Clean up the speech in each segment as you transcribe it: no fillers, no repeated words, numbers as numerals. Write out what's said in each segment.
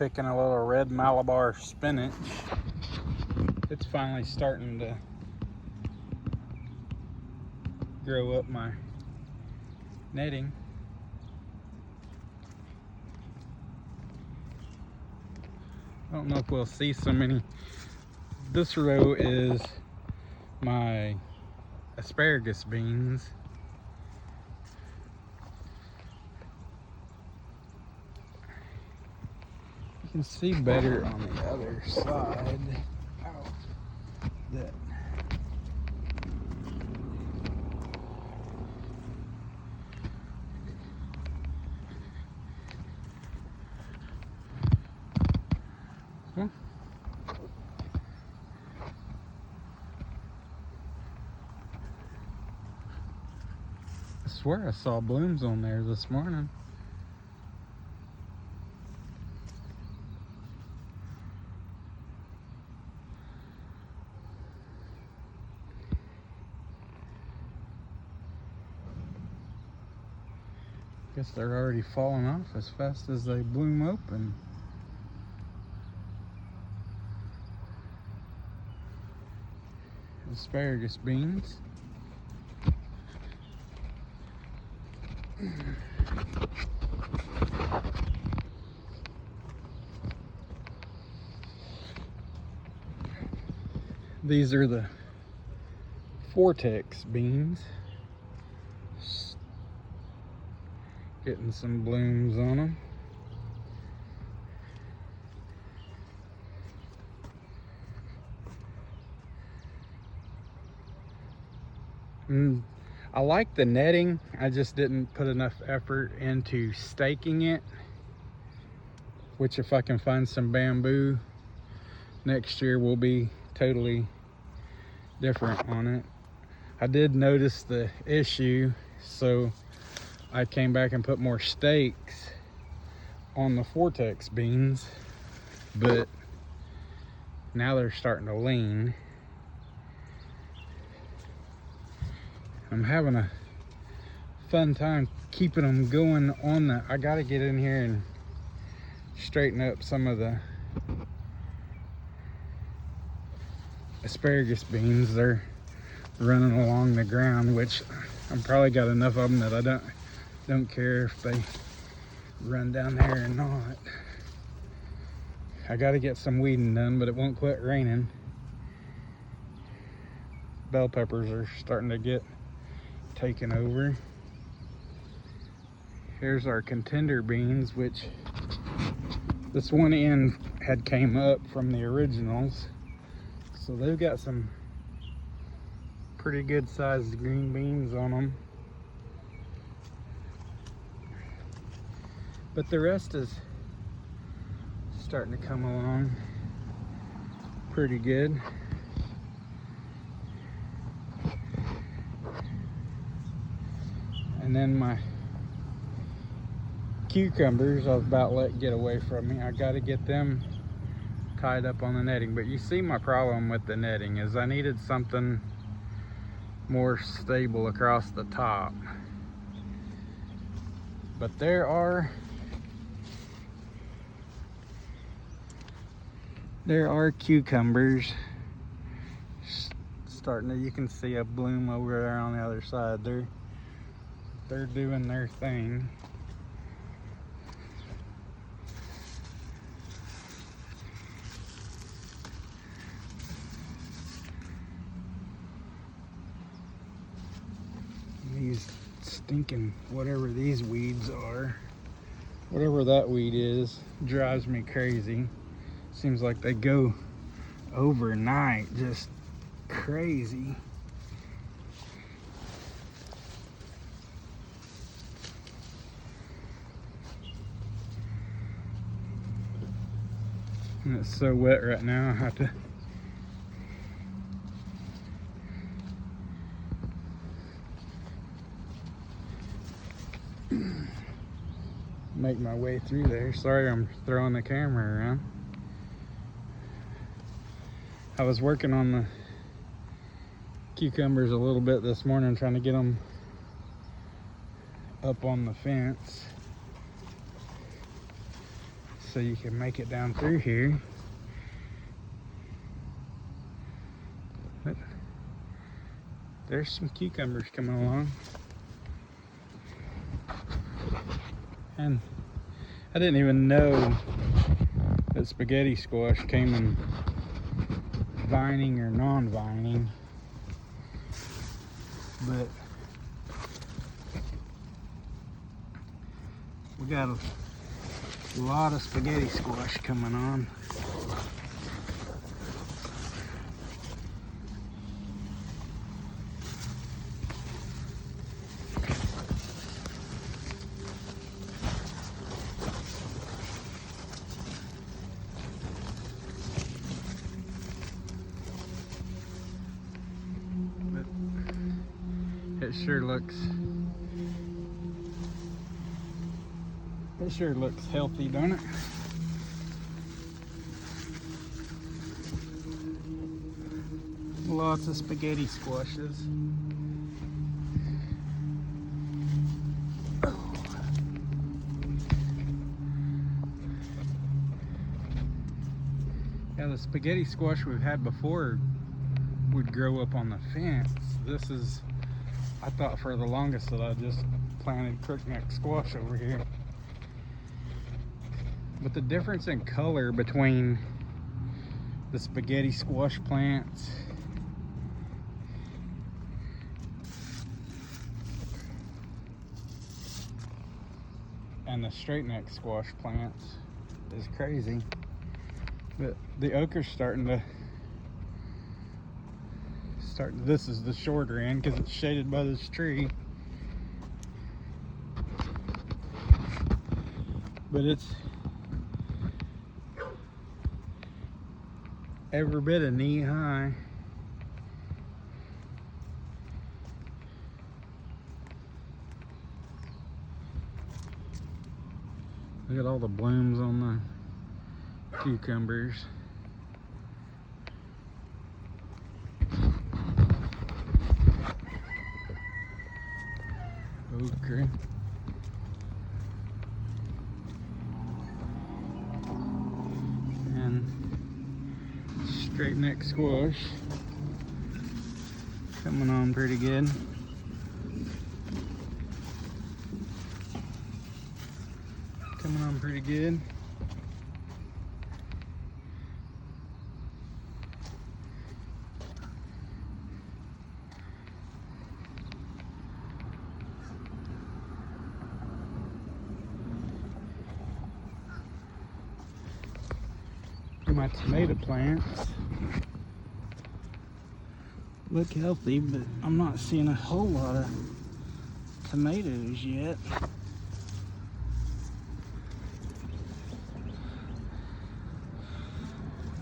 picking a little red Malabar spinach. It's finally starting to grow up my netting. I don't know if we'll see so many. This row is my asparagus beans. You can see better on the other side. That I swear I saw blooms on there this morning. Guess they're already falling off as fast as they bloom open. Asparagus beans. These are the Vortex beans. Getting some blooms on them. I like the netting. I just didn't put enough effort into staking it, which if I can find some bamboo next year will be totally different on it. I did notice the issue, so I came back and put more stakes on the Vortex beans, but now they're starting to lean. I'm having a fun time keeping them going on the, I gotta get in here and straighten up some of the asparagus beans. They're running along the ground, which I've probably got enough of them that I don't care if they run down there or not. I got to get some weeding done, but it won't quit raining. Bell peppers are starting to get taken over. Here's our contender beans, which this one end had came up from the originals, so they've got some pretty good sized green beans on them. But the rest is starting to come along pretty good. And then my cucumbers I was about let get away from me. I got to get them tied up on the netting. But you see my problem with the netting is I needed something more stable across the top. But there are cucumbers starting to, you can see a bloom over there on the other side. They're doing their thing. These stinking, whatever these weeds are, whatever that weed is, drives me crazy. Seems like they go overnight, just crazy. And it's so wet right now, I have to make my way through there. Sorry I'm throwing the camera around. I was working on the cucumbers a little bit this morning, trying to get them up on the fence. so you can make it down through here. But there's some cucumbers coming along. And I didn't even know that spaghetti squash came in vining or non-vining, but we got a lot of spaghetti squash coming on. It sure looks healthy, don't it? Lots of spaghetti squashes. Yeah, the spaghetti squash we've had before would grow up on the fence. This is, I thought for the longest that I just planted crookneck squash over here. But the difference in color between the spaghetti squash plants and the straight neck squash plants is crazy. But the ocre's starting to this is the shorter end because it's shaded by this tree. But it's every bit of knee high. Look at all the blooms on the cucumbers. Okra. And straight neck squash coming on pretty good. Coming on pretty good. My tomato plants look healthy, but I'm not seeing a whole lot of tomatoes yet.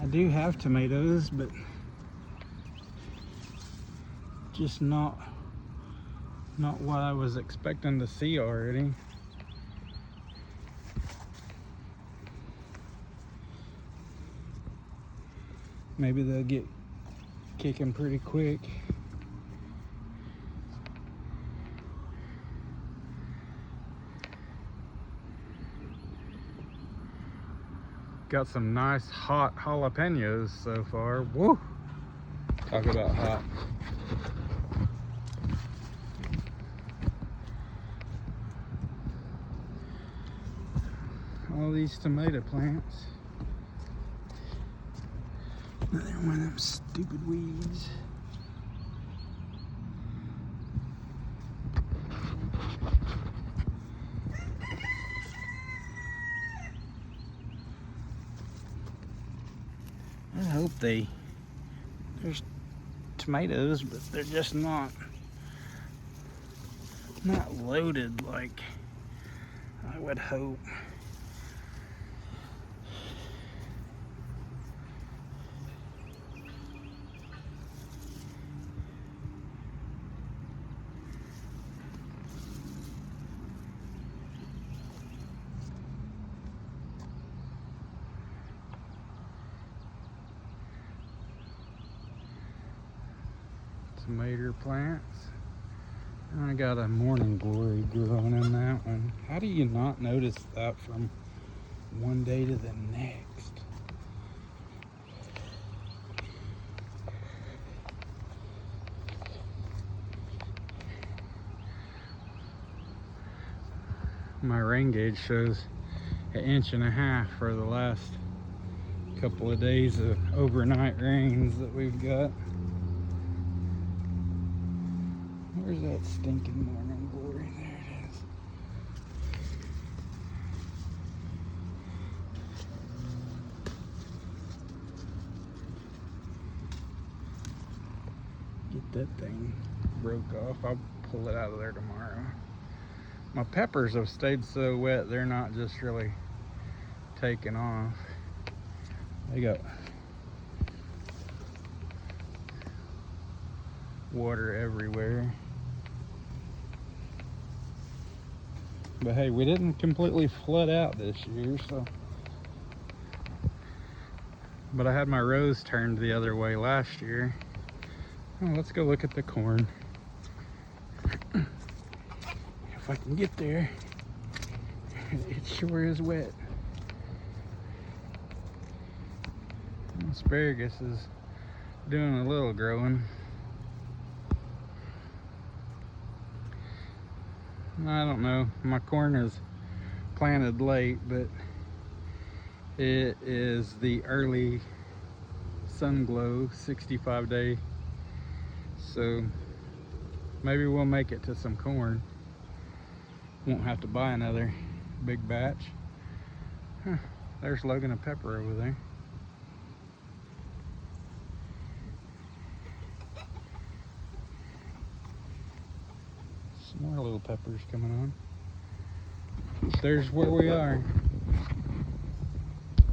I do have tomatoes, but just not what I was expecting to see already. Maybe they'll get kicking pretty quick. Got some nice hot jalapenos so far. Woo! Talk about hot. All these tomato plants. Another one of them stupid weeds. I hope there's tomatoes, but they're just not loaded like I would hope. Tomato plants. And I got a morning glory growing in that one. How do you not notice that from one day to the next. My rain gauge shows 1.5 inches for the last couple of days of overnight rains that we've got. Where's that stinking morning glory? There it is. Get that thing broke off. I'll pull it out of there tomorrow. My peppers have stayed so wet, they're not just really taking off. They got water everywhere. But hey, we didn't completely flood out this year, so. But I had my rows turned the other way last year. Oh, let's go look at the corn. If I can get there. It sure is wet. Asparagus is doing a little growing. I don't know, my corn is planted late, but it is the early sun glow 65-day, so maybe we'll make it to some corn. Won't have to buy another big batch. Huh, there's Logan and Pepper over there. Some more little peppers coming on. There's where we are.